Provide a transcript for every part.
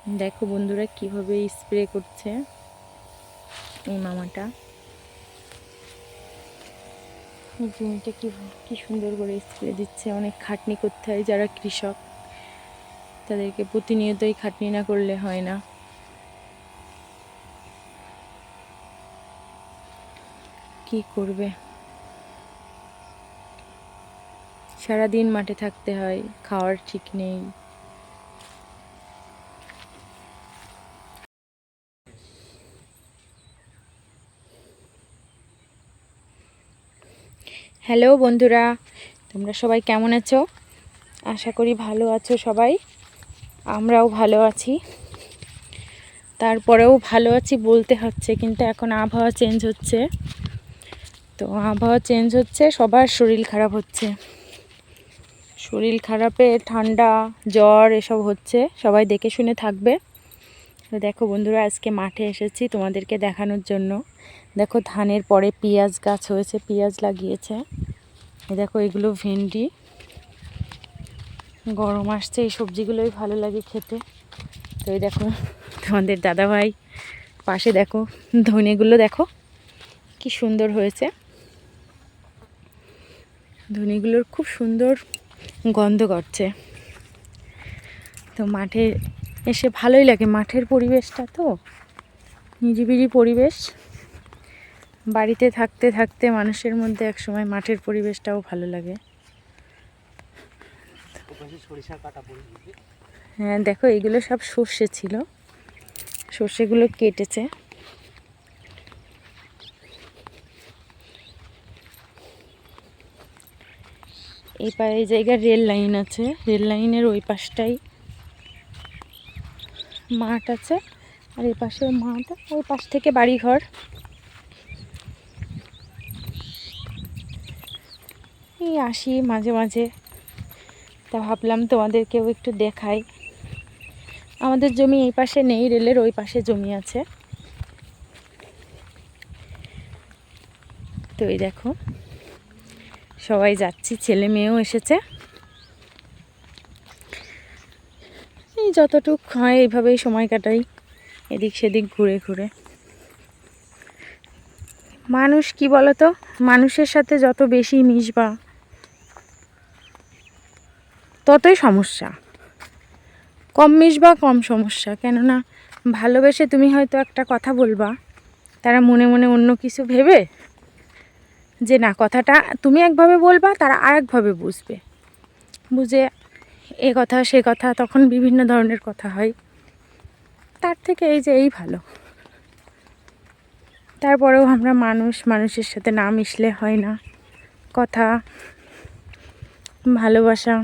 দেখো বন্ধুরা কিভাবে স্প্রে করছে মামাটা। এই জমিটা কি সুন্দর করে স্প্রে দিচ্ছে। অনেক খাটনি করতে হয়, যারা কৃষক তাদেরকে প্রতিনিয়তই খাটনি না করলে হয় না। কি করবে, সারাদিন মাঠে থাকতে হয়, খাওয়ার ঠিক নেই। হ্যালো বন্ধুরা, তোমরা সবাই কেমন আছো? আশা করি ভালো আছো সবাই। আমরাও ভালো আছি, তারপরেও ভালো আছি বলতে হচ্ছে, কিন্তু এখন আবহাওয়া চেঞ্জ হচ্ছে। তো আবহাওয়া চেঞ্জ হচ্ছে, সবার শরীর খারাপ হচ্ছে। শরীর খারাপে ঠান্ডা জ্বর এসব হচ্ছে, সবাই দেখে শুনে থাকবে। তো দেখো বন্ধুরা, আজকে মাঠে এসেছি তোমাদেরকে দেখানোর জন্য। দেখো ধানের পরে পেঁয়াজ গাছ হয়েছে, পেঁয়াজ লাগিয়েছে। দেখো এগুলো ভেন্ডি। গরম আসছে, এই সবজিগুলোই ভালো লাগে খেতে। তো এই দেখো তোমাদের দাদাভাই পাশে, দেখো ধনেগুলো দেখো কি সুন্দর হয়েছে। ধনেগুলোর খুব সুন্দর গন্ধ করছে। তো মাঠে এসে ভালোই লাগে, মাঠের পরিবেশটা তো নিরিবিলি পরিবেশ। বাড়িতে থাকতে থাকতে মানুষের মধ্যে একসময় মাঠের পরিবেশটাও ভালো লাগে। হ্যাঁ দেখো, এগুলো সব সর্ষে ছিল, সর্ষেগুলো কেটেছে। এই জায়গায় রেল লাইন আছে, রেল লাইনের ওই পাশটাই মাঠ আছে, আর এই পাশে মাঠ, ওই পাশ থেকে বাড়িঘর। এই আসি মাঝে মাঝে, তা ভাবলাম তোমাদেরকেও একটু দেখাই। আমাদের জমি এই পাশে নেই, রেলের ওই পাশে জমি আছে। তো এই দেখো সবাই যাচ্ছি, ছেলে মেয়েও এসেছে। এই যতটুক হয় এইভাবেই সময় কাটাই, এদিক সেদিক ঘুরে ঘুরে। মানুষ কি বলতো, মানুষের সাথে যত বেশি মিশবা ততই সমস্যা, কম মিশবা কম সমস্যা। কেননা ভালোবেসে তুমি হয়তো একটা কথা বলবা, তারা মনে মনে অন্য কিছু ভেবে যে না, কথাটা তুমি একভাবে বলবা, তারা আরেকভাবে বুঝবে, বুঝে এ কথা সে কথা, তখন বিভিন্ন ধরনের কথা হয়। তার থেকে এই যে এই ভালো। তারপরেও আমরা মানুষ, মানুষের সাথে না মিশলে হয় না। কথা, ভালোবাসা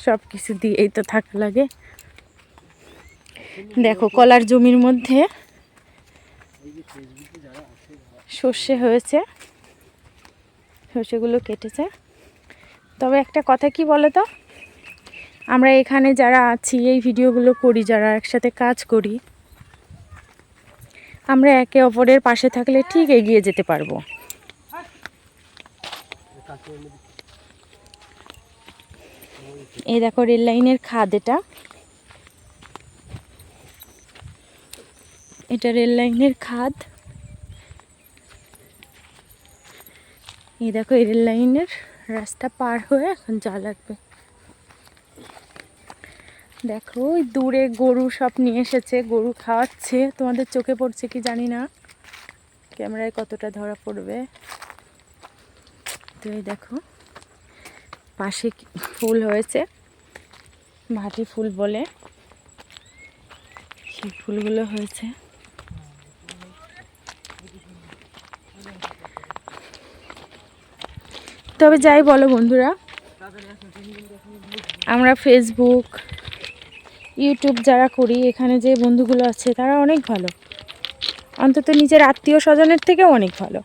সব কিছু দিয়েই তো থাকা লাগে। দেখো কলার জমির মধ্যে সর্ষে হয়েছে, সর্ষেগুলো কেটেছে। তবে একটা কথা কি বলো তো, আমরা এখানে যারা আছি, এই ভিডিওগুলো করি, যারা একসাথে কাজ করি, আমরা একে অপরের পাশে থাকলে ঠিক এগিয়ে যেতে পারবো। এই দেখো রেল লাইনের খাদ, এটা রেল লাইনের খাদ। এই দেখো এই রেল লাইনের রাস্তা পার হয়ে এখন যা লাগবে। দেখো ওই দূরে গরু সব নিয়ে এসেছে, গরু খাওয়াচ্ছে। তোমাদের চোখে পড়ছে কি জানি না, ক্যামেরায় কতটা ধরা পড়বে। তো এই দেখো পাশে ফুল হয়েছে, ভাটি ফুল বলে, সেই ফুলগুলো হয়েছে। তবে যাই বলো বন্ধুরা, আমরা ফেসবুক ইউটিউব যারা করি, এখানে যে বন্ধুগুলো আছে তারা অনেক ভালো, অন্তত নিজের আত্মীয় স্বজনের থেকেও অনেক ভালো।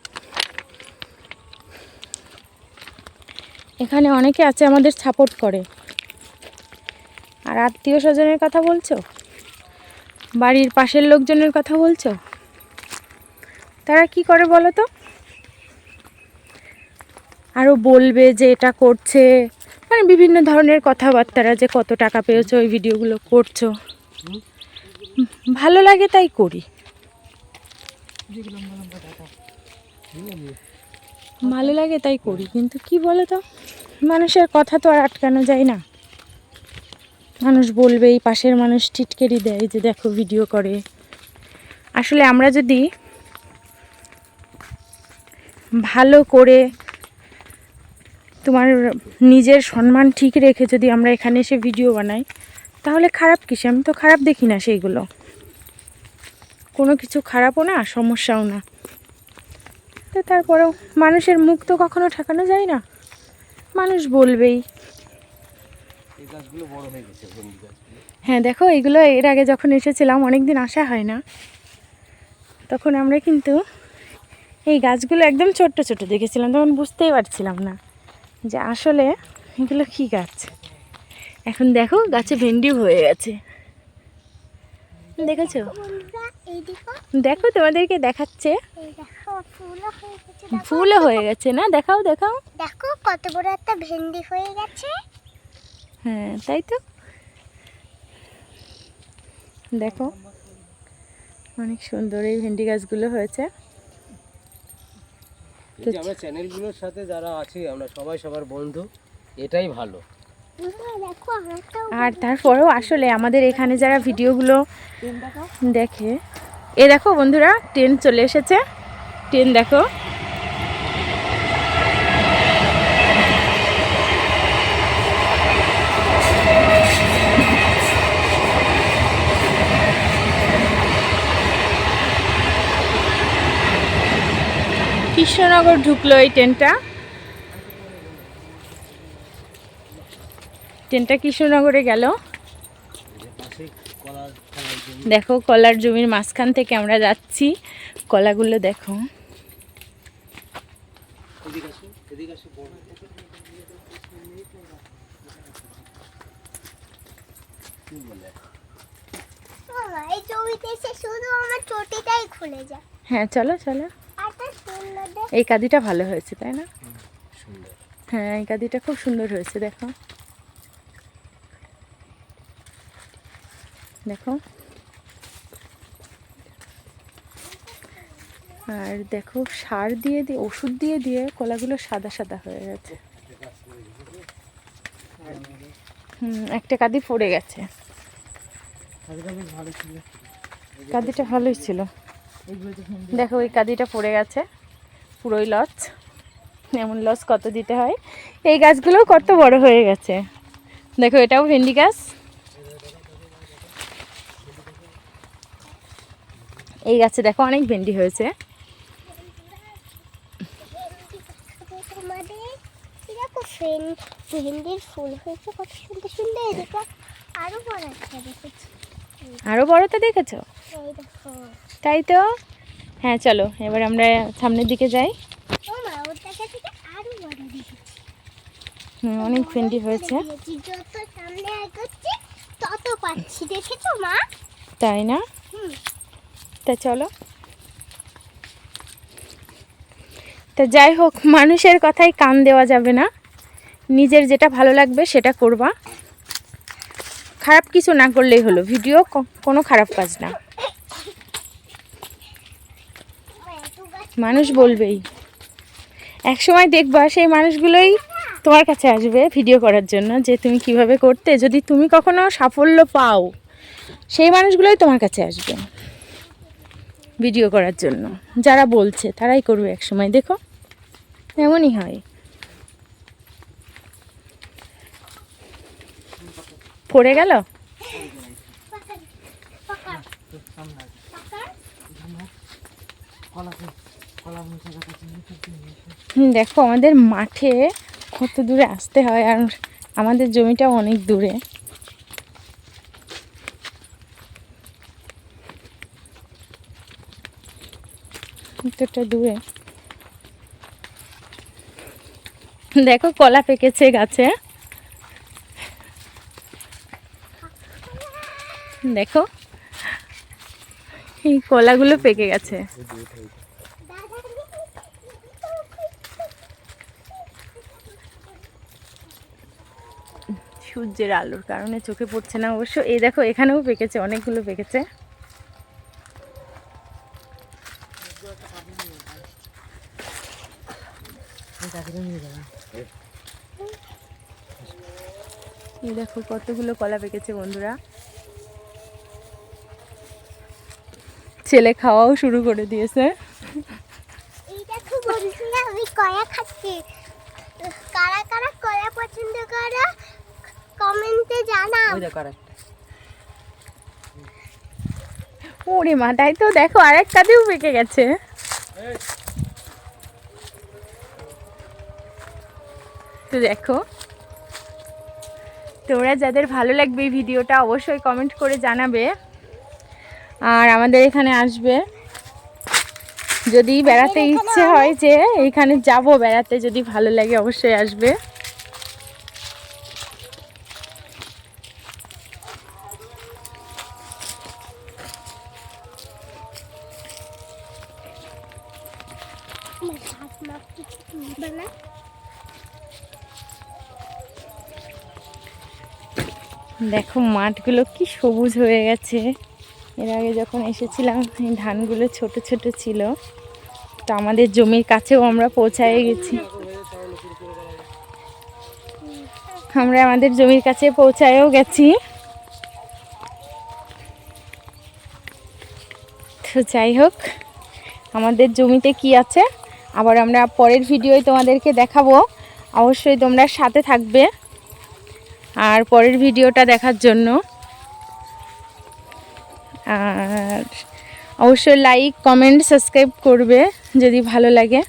এখানে অনেকে আছে আমাদের সাপোর্ট করে। আর আত্মীয় স্বজনের কথা বলছো, বাড়ির পাশের লোকজনের কথা বলছো, তারা কি করে বলো তো, আরও বলবে যে এটা করছে, মানে বিভিন্ন ধরনের কথাবার্তারা, যে কত টাকা পেয়েছো ওই ভিডিওগুলো করছো। ভালো লাগে তাই করি, ভালো লাগে তাই করি। কিন্তু কি বলো তো, মানুষের কথা তো আর আটকানো যায় না। মানুষ বলবেই, পাশের মানুষ টিটকেরি দেয় যে দেখো ভিডিও করে। আসলে আমরা যদি ভালো করে তোমার নিজের সম্মান ঠিক রেখে যদি আমরা এখানে এসে ভিডিও বানাই, তাহলে খারাপ কিসে? আমি তো খারাপ দেখি না সেইগুলো, কোনো কিছু খারাপও না, সমস্যাও না। তো তারপরেও মানুষের মুখ তো কখনো ঠেকানো যায় না, মানুষ বলবেই। হ্যাঁ দেখো, এগুলো এর আগে যখন এসেছিলাম, অনেক দিন আসা হয় না, তখন আমরা কিন্তু এই গাছগুলো একদম ছোট্ট ছোট দেখেছিলাম, তখন বুঝতেই পারছিলাম না যে আসলে এগুলো কী গাছ। এখন দেখো গাছে ভেন্ডি হয়ে গেছে, দেখেছো? দেখো তোমাদেরকে দেখাচ্ছে, ফুলও হয়ে গেছে না? দেখাও দেখাও, দেখো কত বড় একটা ভেন্ডি হয়ে গেছে। হ্যাঁ তাই তো, দেখো অনেক সুন্দর এই ভেন্ডি গাছগুলো হয়েছে। আমরা চ্যানেলগুলোর সাথে যারা আছি আমরা সবাই সবার বন্ধু, এটাই ভালো। আর তারপরেও আসলে আমাদের এখানে যারা ভিডিওগুলো দেখে, এ দেখো বন্ধুরা, ট্রেন চলে এসেছে, ট্রেন দেখো। কৃষ্ণনগর ঢুকলো এই ট্রেনটা, ট্রেনটা কৃষ্ণনগরে গেল। দেখো কলার জমির মাঝখান থেকে আমরা যাচ্ছি, কলাগুলো দেখো। এই জমিতে এসে শুধু আমার চটিটাই খুলে যায়। হ্যাঁ চলো চলো, এই কাদিটা ভালো হয়েছে তাই না? হ্যাঁ এই কাদিটা খুব সুন্দর হয়েছে, দেখো দেখো। আর দেখো সার দিয়ে দিয়ে, ওষুধ দিয়ে দিয়ে কলাগুলো সাদা সাদা হয়ে গেছে। একটা কাদি পড়ে গেছে, কাদিটা ভালোই ছিল। দেখো ওই কাদিটা পড়ে গেছে, পুরোই লস। এমন লস কত দিতে হয়। এই গাছগুলো কত বড় হয়ে গেছে, দেখো এটাও ভেন্ডি গাছ। এই গাছে দেখো অনেক ভেন্ডি হয়েছে। ভেন্ডির ফুল হয়েছে কত সুন্দর সুন্দর। এদিকে আরো বড় একটা দেখেছি, আরো বড়টা দেখেছো? তাই তো, হ্যাঁ চলো এবার আমরা সামনের দিকে যাই। অনেক ভেন্ডি হয়েছে, যত সামনে এগোচ্ছি তত পাচ্ছি, দেখেছো মা? তাই না? তা চলো। তা যাই হোক, মানুষের কথায় কান দেওয়া যাবে না, নিজের যেটা ভালো লাগবে সেটা করবা, খারাপ কিছু না করলেই হলো। ভিডিও কোনো খারাপ কাজ না, মানুষ বলবেই। এক সময় দেখবা সেই মানুষগুলোই তোমার কাছে আসবে ভিডিও করার জন্য, যে তুমি কিভাবে করতে। যদি তুমি কখনো সাফল্য পাও, সেই মানুষগুলোই তোমার কাছে আসবে ভিডিও করার জন্য। যারা বলছে তারাই করবে এক সময়, দেখো এমনই হয়। পড়ে গেল, দেখো আমাদের মাঠে কত দূরে আসতে হয়, আর আমাদের জমিটাও অনেক দূরে। কতটা দূরে, দেখো কলা পেকেছে গাছে, দেখো এই কলাগুলো পেকে গেছে। সূর্যের আলোর কারণে চোখে পড়ছে না অবশ্য। এই দেখো এখানেও পেকেছে, অনেকগুলো পেকেছে। এই দেখো কতগুলো কলা পেকেছে বন্ধুরা। ছেলে খাওয়াও শুরু করে দিয়েছে। এই দেখো বন্ধুরা, আমি কলা খাচ্ছি। কারা কারা কলা পছন্দ করো কমেন্টে জানাও। ওই দেখো আরেকটা। ওরে মা, তাই তো দেখো আরেকটাতেও পেকে গেছে। তো দেখো, তোমরা যাদের ভালো লাগবে এই ভিডিওটা অবশ্যই কমেন্ট করে জানাবে, আর আমাদের এখানে আসবে। যদি বেড়াতে ইচ্ছে হয় যে এইখানে যাব বেড়াতে, যদি ভালো লাগে অবশ্যই আসবে। হাত মাপতে তুলবে না। দেখো মাঠগুলো কি সবুজ হয়ে গেছে। এর আগে যখন এসেছিলাম এই ধানগুলো ছোট ছোট ছিল। তো আমাদের জমির কাছেও আমরা পৌঁছায় গেছি। আমরা আমাদের জমির কাছে পৌঁছায়ও গেছি। তো যাই হোক, আমাদের জমিতে কি আছে আবার আমরা পরের ভিডিওয় তোমাদেরকে দেখাবো। অবশ্যই তোমরা সাথে থাকবে আর পরের ভিডিওটা দেখার জন্য। আর অবশ্যই লাইক কমেন্ট সাবস্ক্রাইব করবে যদি ভালো লাগে।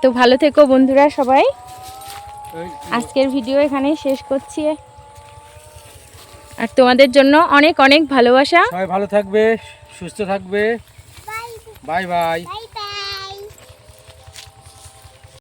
তো ভালো থেকো বন্ধুরা সবাই। আজকের ভিডিও এখানেই শেষ করছি। আর তোমাদের জন্য অনেক অনেক ভালোবাসা। সবাই ভালো থাকবে, সুস্থ থাকবে। Bye bye bye. বাই।